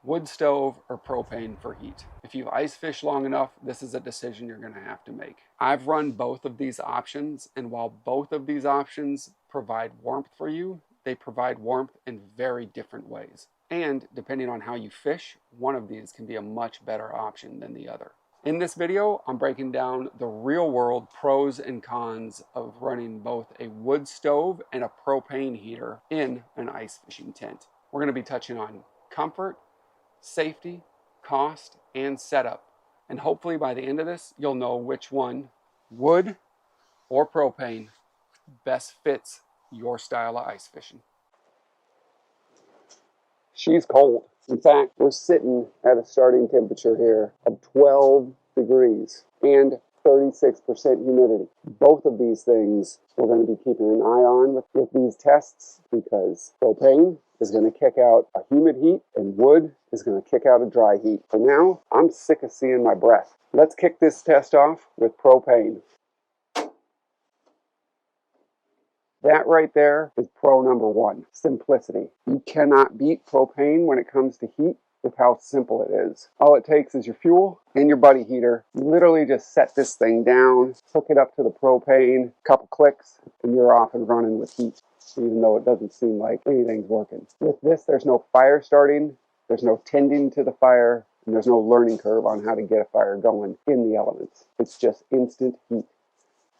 Wood stove or propane for heat? If you've ice fished long enough, this is a decision you're going to have to make. I've run both of these options, and while both of these options provide warmth for you, they provide warmth in very different ways. And depending on how you fish, one of these can be a much better option than the other. In this video, I'm breaking down the real-world pros and cons of running both a wood stove and a propane heater in an ice fishing tent. We're going to be touching on comfort, safety, cost, and setup. And hopefully by the end of this, you'll know which one, wood or propane, best fits your style of ice fishing. She's cold. In fact, we're sitting at a starting temperature here of 12 degrees and 36% humidity. Both of these things we're going to be keeping an eye on with these tests, because propane is going to kick out a humid heat and wood is going to kick out a dry heat. For now, I'm sick of seeing my breath. Let's kick this test off with propane. That right there is pro number one, simplicity. You cannot beat propane when it comes to heat with how simple it is. All it takes is your fuel and your buddy heater. You literally just set this thing down, hook it up to the propane, couple clicks, and you're off and running with heat, even though it doesn't seem like anything's working. With this, there's no fire starting, there's no tending to the fire, and there's no learning curve on how to get a fire going in the elements. It's just instant heat.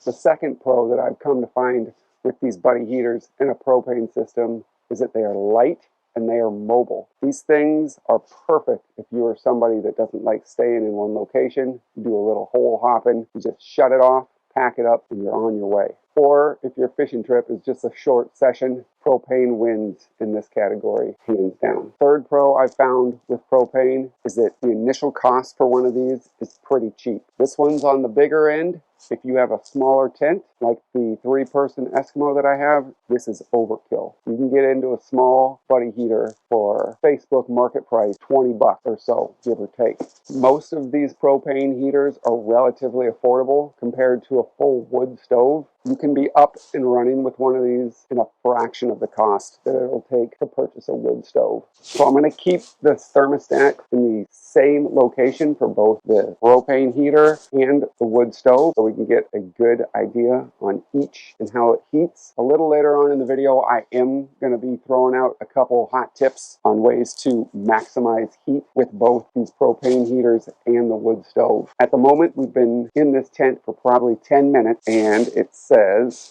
The second pro that I've come to find with these buddy heaters and a propane system is that they are light and they are mobile. These things are perfect if you are somebody that doesn't like staying in one location. You do a little hole hopping, you just shut it off, pack it up, and you're on your way. Or if your fishing trip is just a short session, propane wins in this category, hands down. Third pro I found with propane is that the initial cost for one of these is pretty cheap. This one's on the bigger end. If you have a smaller tent, like the 3-person Eskimo that I have, this is overkill. You can get into a small buddy heater for Facebook market price, 20 bucks or so, give or take. Most of these propane heaters are relatively affordable compared to a full wood stove. You can be up and running with one of these in a fraction of the cost that it'll take to purchase a wood stove. So I'm going to keep this thermostat in the same location for both the propane heater and the wood stove, so we can get a good idea on each and how it heats. A little later on in the video, I am going to be throwing out a couple hot tips on ways to maximize heat with both these propane heaters and the wood stove. At the moment, we've been in this tent for probably 10 minutes, and it says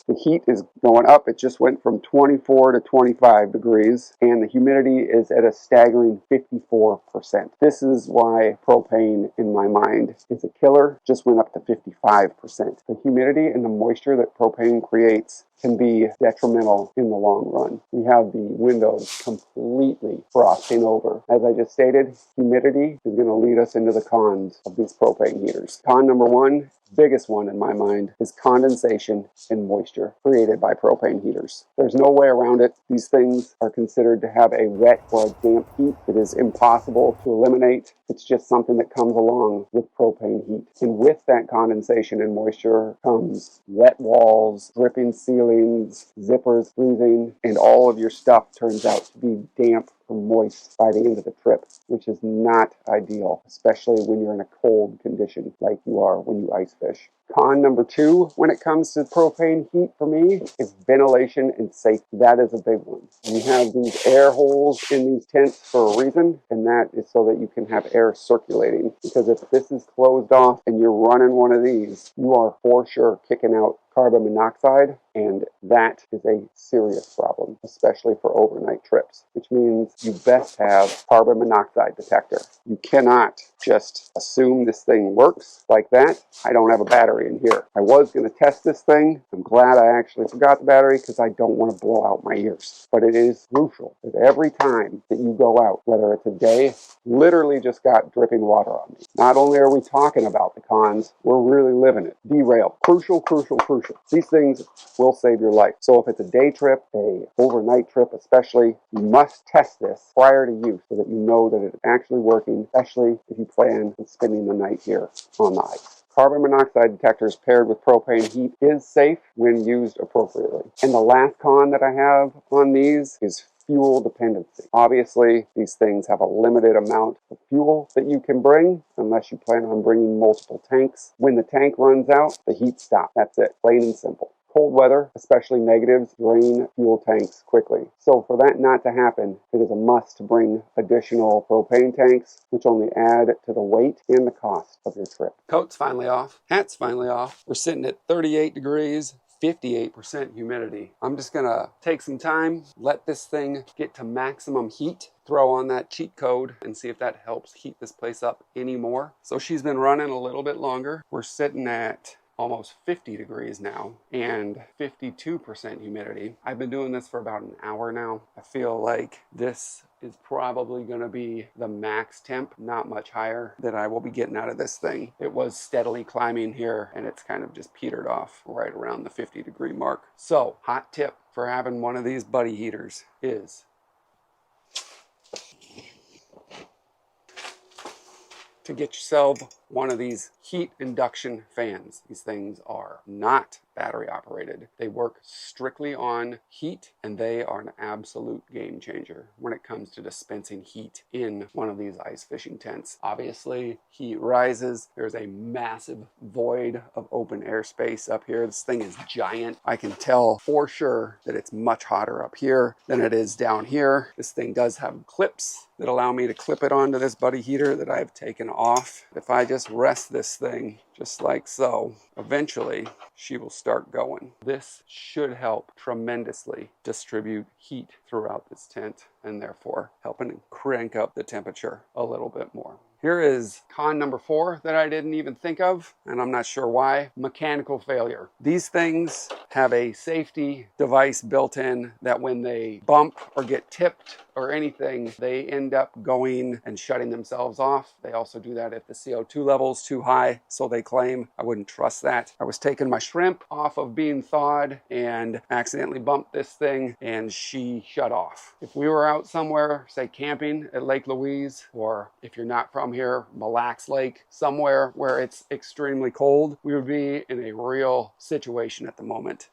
the heat is going up. It just went from 24 to 25 degrees, and the humidity is at a staggering 54%. This is why propane, in my mind, is a killer. Just went up to 55%. The humidity and the moisture that propane creates can be detrimental in the long run. We have the windows completely frosting over. As I just stated, humidity is going to lead us into the cons of these propane heaters. Con number one, biggest one in my mind, is condensation and moisture created by propane heaters. There's no way around it. These things are considered to have a wet or a damp heat. It is impossible to eliminate. It's just something that comes along with propane heat. And with that condensation and moisture comes wet walls, dripping ceilings, zippers freezing, and all of your stuff turns out to be damp or moist by the end of the trip, which is not ideal, especially when you're in a cold condition like you are when you ice fish. Con number two, when it comes to propane heat for me, is ventilation and safety. That is a big one. We have these air holes in these tents for a reason, and that is so that you can have air circulating. Because if this is closed off and you're running one of these, you are for sure kicking out carbon monoxide, and that is a serious problem, especially for overnight trips, which means you best have carbon monoxide detector. You cannot just assume this thing works like that. I don't have a battery in here. I was going to test this thing. I'm glad I actually forgot the battery because I don't want to blow out my ears. But it is crucial that every time that you go out, whether it's a day, literally just got dripping water on me. Not only are we talking about the cons, we're really living it. Derail. Crucial, crucial, crucial. These things will save your life. So if it's a day trip, a overnight trip especially, you must test this prior to use so that you know that it's actually working, especially if you plan on spending the night here on the ice. Carbon monoxide detectors paired with propane heat is safe when used appropriately. And the last con that I have on these is fuel dependency. Obviously, these things have a limited amount of fuel that you can bring, unless you plan on bringing multiple tanks. When the tank runs out, the heat stops. That's it, plain and simple. Cold weather, especially negatives, drain fuel tanks quickly. So for that not to happen, it is a must to bring additional propane tanks, which only add to the weight and the cost of your trip. Coat's finally off. Hat's finally off. We're sitting at 38 degrees. 58% humidity. I'm just gonna take some time, let this thing get to maximum heat, throw on that cheat code and see if that helps heat this place up anymore. So she's been running a little bit longer. We're sitting at almost 50 degrees now and 52% humidity. I've been doing this for about an hour now. I feel like this is probably going to be the max temp, not much higher, that I will be getting out of this thing. It was steadily climbing here and it's kind of just petered off right around the 50-degree mark. So, hot tip for having one of these buddy heaters is to get yourself one of these heat induction fans. These things are not battery operated. They work strictly on heat and they are an absolute game changer when it comes to dispensing heat in one of these ice fishing tents. Obviously, heat rises. There's a massive void of open air space up here. This thing is giant. I can tell for sure that it's much hotter up here than it is down here. This thing does have clips that allow me to clip it onto this buddy heater that I've taken off. If I just rest this thing just like so, eventually she will start going. This should help tremendously distribute heat throughout this tent and therefore helping crank up the temperature a little bit more. Here is con number 4 that I didn't even think of, and I'm not sure why. Mechanical failure. These things have a safety device built in that when they bump or get tipped or anything, they end up going and shutting themselves off. They also do that if the CO2 level is too high, so they claim. I wouldn't trust that. I was taking my shrimp off of being thawed and accidentally bumped this thing and she shut off. If we were out somewhere, say camping at Lake Louise, or if you're not from here, Mille Lacs Lake, somewhere where it's extremely cold, we would be in a real situation at the moment.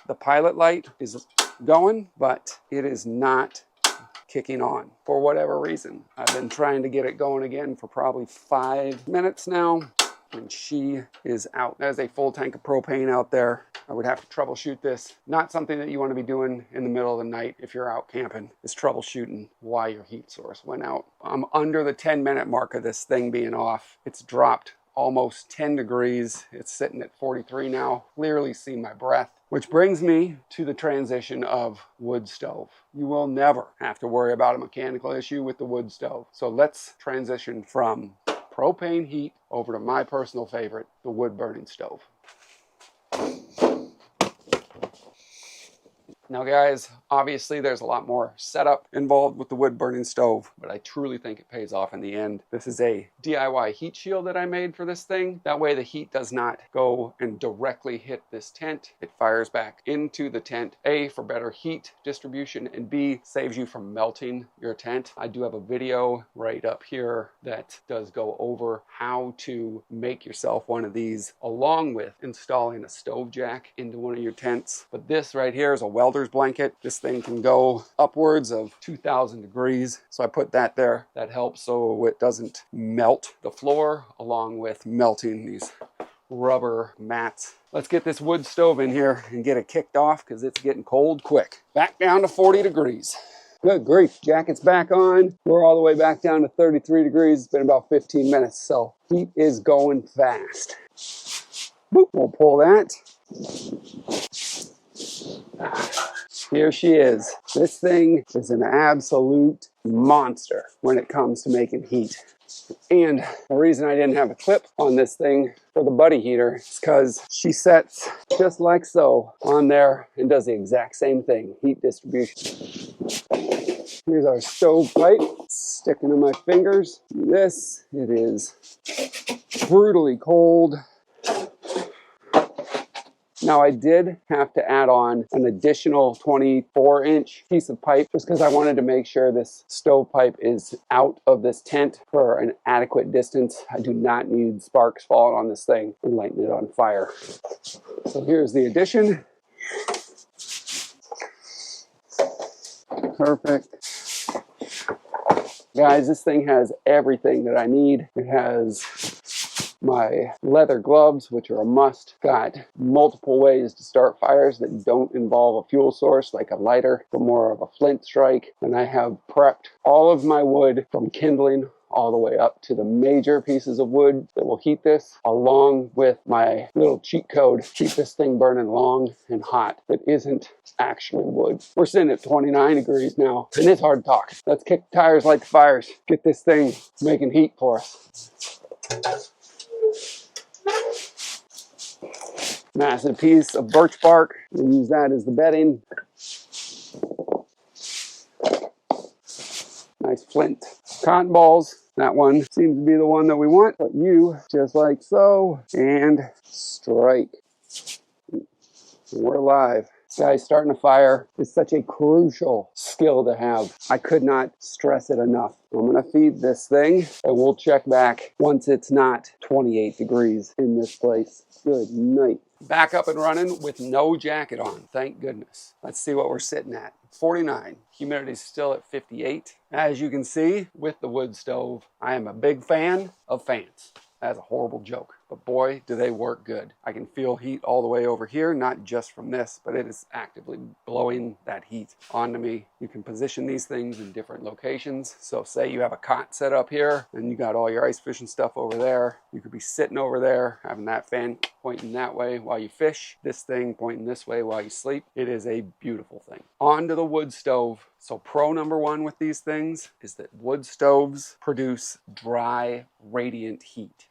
The pilot light is going, but it is not kicking on for whatever reason. I've been trying to get it going again for probably 5 minutes now, and she is out. There's a full tank of propane out there. I would have to troubleshoot this. Not something that you want to be doing in the middle of the night if you're out camping, is troubleshooting why your heat source went out. I'm under the 10-minute mark of this thing being off. It's dropped almost 10 degrees. It's sitting at 43 now. Clearly see my breath. Which brings me to the transition of wood stove. You will never have to worry about a mechanical issue with the wood stove. So let's transition from propane heat over to my personal favorite, the wood burning stove. Now guys, obviously there's a lot more setup involved with the wood burning stove, but I truly think it pays off in the end. This is a DIY heat shield that I made for this thing. That way the heat does not go and directly hit this tent. It fires back into the tent, A, for better heat distribution, and B, saves you from melting your tent. I do have a video right up here that does go over how to make yourself one of these, along with installing a stove jack into one of your tents. But this right here is a welder blanket. This thing can go upwards of 2,000 degrees. So I put that there. That helps so it doesn't melt the floor, along with melting these rubber mats. Let's get this wood stove in here and get it kicked off because it's getting cold quick. Back down to 40 degrees. Good grief, jacket's back on. We're all the way back down to 33 degrees. It's been about 15 minutes, so heat is going fast. Boop, we'll pull that. Here she is. This thing is an absolute monster when it comes to making heat. And the reason I didn't have a clip on this thing for the buddy heater is because she sets just like so on there and does the exact same thing, heat distribution. Here's our stove pipe sticking to my fingers. This, it is brutally cold. Now I did have to add on an additional 24-inch piece of pipe just because I wanted to make sure this stovepipe is out of this tent for an adequate distance. I do not need sparks falling on this thing and lighting it on fire. So here's the addition. Perfect. Guys, this thing has everything that I need. It has my leather gloves, which are a must. Got multiple ways to start fires that don't involve a fuel source like a lighter, but more of a flint strike. And I have prepped all of my wood from kindling all the way up to the major pieces of wood that will heat this, along with my little cheat code, keep this thing burning long and hot that isn't actually wood. We're sitting at 29 degrees now, and it's hard to talk. Let's kick the tires, light the fires, get this thing making heat for us. Massive piece of birch bark. We'll use that as the bedding. Nice flint. Cotton balls. That one seems to be the one that we want. But you, just like so, and strike. We're live. Guys, starting a fire is such a crucial skill to have. I could not stress it enough. I'm going to feed this thing, and we'll check back once it's not 28 degrees in this place. Good night. Back up and running with no jacket on. Thank goodness. Let's see what we're sitting at. 49. Humidity's still at 58. As you can see, with the wood stove, I am a big fan of fans. That's a horrible joke, but boy, do they work good. I can feel heat all the way over here, not just from this, but it is actively blowing that heat onto me. You can position these things in different locations. So say you have a cot set up here, and you got all your ice fishing stuff over there. You could be sitting over there, having that fan pointing that way while you fish, this thing pointing this way while you sleep. It is a beautiful thing. On to the wood stove. So pro number one with these things is that wood stoves produce dry, radiant heat.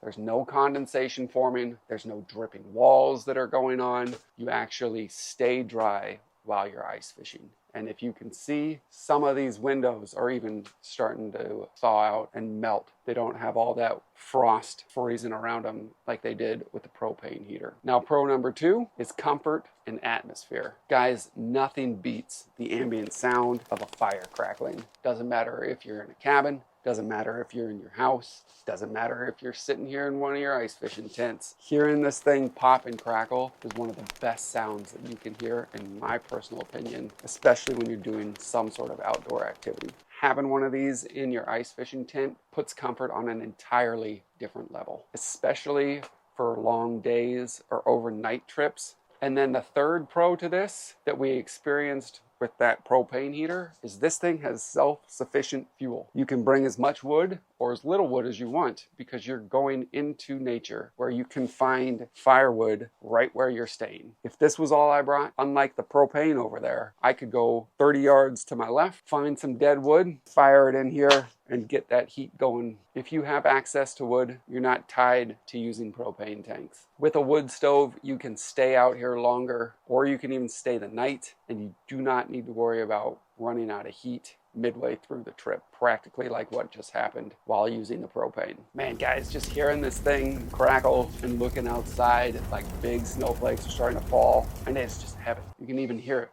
There's no condensation forming. There's no dripping walls that are going on. You actually stay dry while you're ice fishing. And if you can see, some of these windows are even starting to thaw out and melt. They don't have all that frost freezing around them like they did with the propane heater. Now, pro number two is comfort and atmosphere. Guys, nothing beats the ambient sound of a fire crackling. Doesn't matter if you're in a cabin, doesn't matter if you're in your house, doesn't matter if you're sitting here in one of your ice fishing tents. Hearing this thing pop and crackle is one of the best sounds that you can hear, in my personal opinion, especially when you're doing some sort of outdoor activity. Having one of these in your ice fishing tent puts comfort on an entirely different level, especially for long days or overnight trips. And then the third pro to this that we experienced with that propane heater is this thing has self-sufficient fuel. You can bring as much wood or as little wood as you want because you're going into nature where you can find firewood right where you're staying. If this was all I brought, unlike the propane over there, I could go 30 yards to my left, find some dead wood, fire it in here, and get that heat going. If you have access to wood, you're not tied to using propane tanks. With a wood stove, you can stay out here longer, or you can even stay the night, and you do not need to worry about running out of heat midway through the trip, practically like what just happened while using the propane. Man, guys, just hearing this thing crackle and looking outside, like big snowflakes are starting to fall, and it's just heaven. You can even hear it.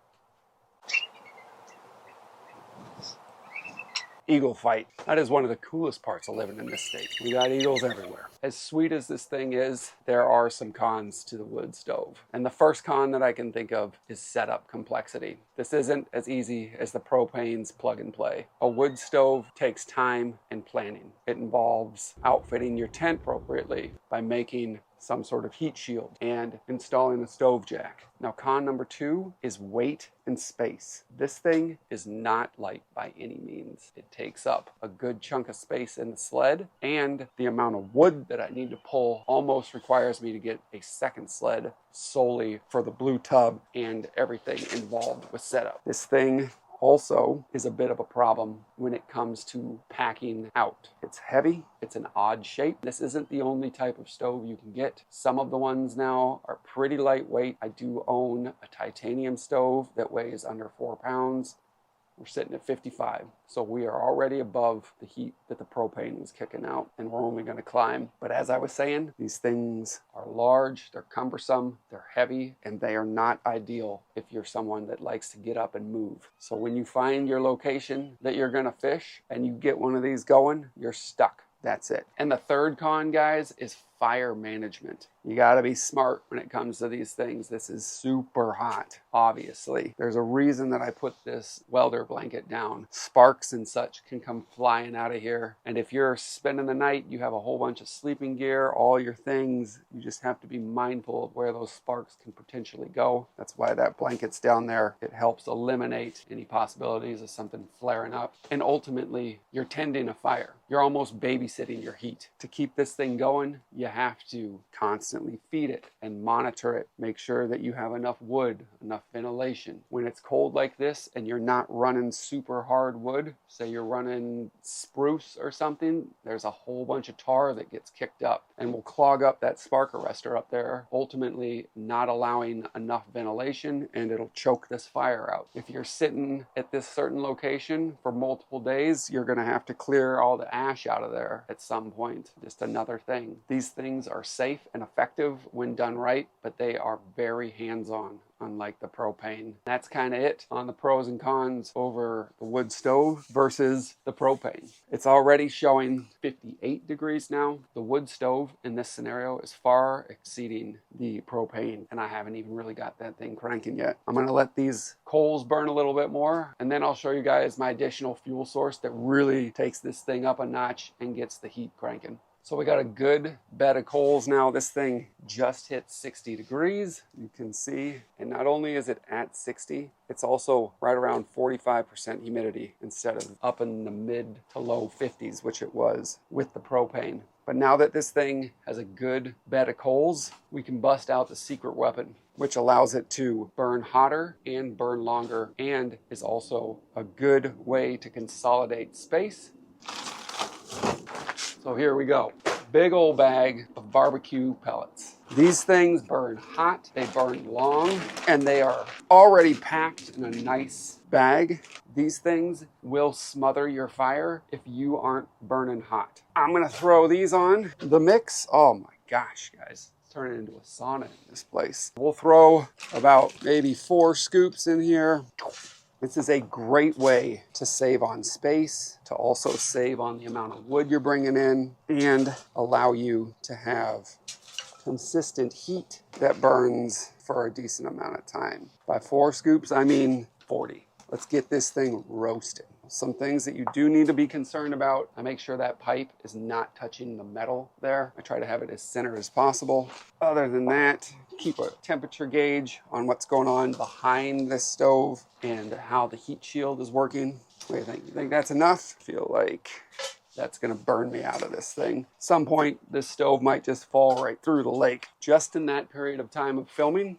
Eagle fight. That is one of the coolest parts of living in this state. We got eagles everywhere. As sweet as this thing is, there are some cons to the wood stove. And the first con that I can think of is setup complexity. This isn't as easy as the propane's plug and play. A wood stove takes time and planning. It involves outfitting your tent appropriately by making some sort of heat shield and installing a stove jack. Now, con number two is weight and space. This thing is not light by any means. It takes up a good chunk of space in the sled, and the amount of wood that I need to pull almost requires me to get a second sled solely for the blue tub and everything involved with setup. This thing also is a bit of a problem when it comes to packing out. It's heavy, it's an odd shape. This isn't the only type of stove you can get. Some of the ones now are pretty lightweight. I do own a titanium stove that weighs under 4 pounds. We're sitting at 55. So we are already above the heat that the propane was kicking out, and we're only going to climb. But as I was saying, these things are large, they're cumbersome, they're heavy, and they are not ideal if you're someone that likes to get up and move. So when you find your location that you're going to fish and you get one of these going, you're stuck. That's it. And the third con, guys, is fire management. You got to be smart when it comes to these things. This is super hot, obviously. There's a reason that I put this welder blanket down. Sparks and such can come flying out of here. And if you're spending the night, you have a whole bunch of sleeping gear, all your things, you just have to be mindful of where those sparks can potentially go. That's why that blanket's down there. It helps eliminate any possibilities of something flaring up. And ultimately, you're tending a fire. You're almost babysitting your heat. To keep this thing going, you have to constantly feed it and monitor it. Make sure that you have enough wood, enough ventilation. When it's cold like this and you're not running super hard wood, say you're running spruce or something, there's a whole bunch of tar that gets kicked up and will clog up that spark arrestor up there, ultimately not allowing enough ventilation, and it'll choke this fire out. If you're sitting at this certain location for multiple days, you're going to have to clear all the ash out of there at some point. Just another thing. These things are safe and effective when done right, but they are very hands-on, unlike the propane. That's kind of it on the pros and cons over the wood stove versus the propane. It's already showing 58 degrees now. The wood stove in this scenario is far exceeding the propane, and I haven't even really got that thing cranking yet. I'm going to let these coals burn a little bit more, and then I'll show you guys my additional fuel source that really takes this thing up a notch and gets the heat cranking. So we got a good bed of coals now. This thing just hit 60 degrees, you can see. And not only is it at 60, it's also right around 45% humidity instead of up in the mid to low 50s, which it was with the propane. But now that this thing has a good bed of coals, we can bust out the secret weapon, which allows it to burn hotter and burn longer, and is also a good way to consolidate space. So here we go. Big old bag of barbecue pellets. These things burn hot, they burn long, and they are already packed in a nice bag. These things will smother your fire if you aren't burning hot. I'm gonna throw these on the mix. Oh my gosh, guys. It's turning into a sauna in this place. We'll throw about maybe 4 scoops in here. This is a great way to save on space, to also save on the amount of wood you're bringing in, and allow you to have consistent heat that burns for a decent amount of time. By 4 scoops, I mean 40. Let's get this thing roasted. Some things that you do need to be concerned about. I make sure that pipe is not touching the metal there. I try to have it as center as possible. Other than that, keep a temperature gauge on what's going on behind this stove and how the heat shield is working. What do you think? You think that's enough? I feel like that's gonna burn me out of this thing. At some point, this stove might just fall right through the lake. Just in that period of time of filming,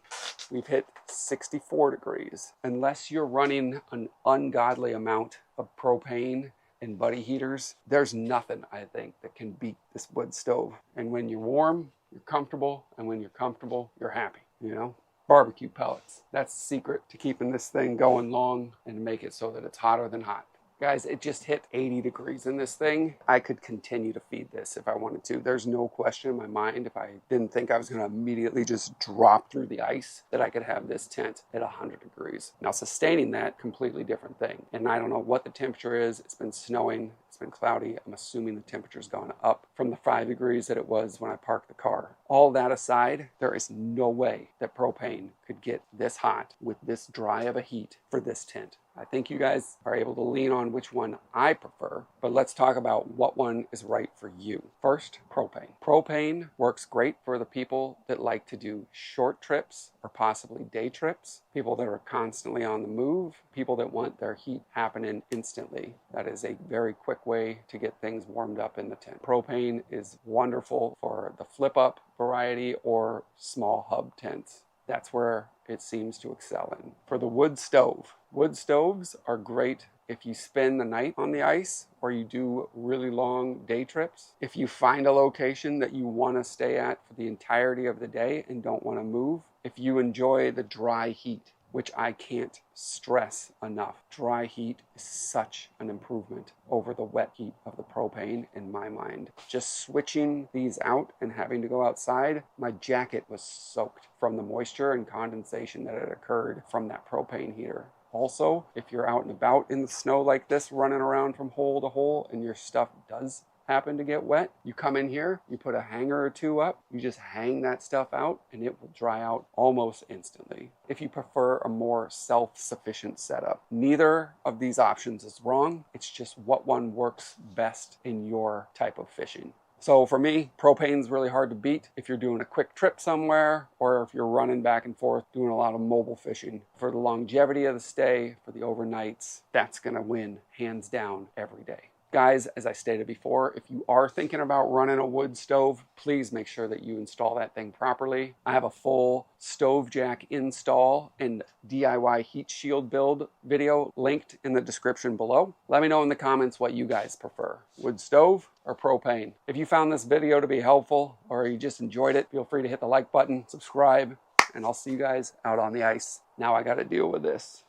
we've hit 64 degrees. Unless you're running an ungodly amount of propane and buddy heaters, there's nothing, I think, that can beat this wood stove. And when you're warm, you're comfortable, and when you're comfortable, you're happy, you know? Barbecue pellets. That's the secret to keeping this thing going long and make it so that it's hotter than hot. Guys, it just hit 80 degrees in this thing. I could continue to feed this if I wanted to. There's no question in my mind, if I didn't think I was gonna immediately just drop through the ice, that I could have this tent at 100 degrees. Now, sustaining that, completely different thing. And I don't know what the temperature is. It's been snowing, it's been cloudy. I'm assuming the temperature's gone up from the 5 degrees that it was when I parked the car. All that aside, there is no way that propane could get this hot with this dry of a heat for this tent. I think you guys are able to lean on which one I prefer, but let's talk about what one is right for you. First, propane. Propane works great for the people that like to do short trips or possibly day trips, people that are constantly on the move, people that want their heat happening instantly. That is a very quick way to get things warmed up in the tent. Propane is wonderful for the flip up variety or small hub tents. That's where it seems to excel in. For the wood stove, wood stoves are great if you spend the night on the ice or you do really long day trips. If you find a location that you want to stay at for the entirety of the day and don't want to move, if you enjoy the dry heat, which I can't stress enough. Dry heat is such an improvement over the wet heat of the propane in my mind. Just switching these out and having to go outside, my jacket was soaked from the moisture and condensation that had occurred from that propane heater. Also, if you're out and about in the snow like this, running around from hole to hole, and your stuff does happen to get wet, you come in here, you put a hanger or two up, you just hang that stuff out and it will dry out almost instantly. If you prefer a more self-sufficient setup, neither of these options is wrong. It's just what one works best in your type of fishing. So for me, propane's really hard to beat if you're doing a quick trip somewhere or if you're running back and forth doing a lot of mobile fishing. For the longevity of the stay, for the overnights, that's going to win hands down every day. Guys, as I stated before, if you are thinking about running a wood stove, please make sure that you install that thing properly. I have a full stove jack install and DIY heat shield build video linked in the description below. Let me know in the comments what you guys prefer, wood stove or propane. If you found this video to be helpful or you just enjoyed it, feel free to hit the like button, subscribe, and I'll see you guys out on the ice. Now I got to deal with this.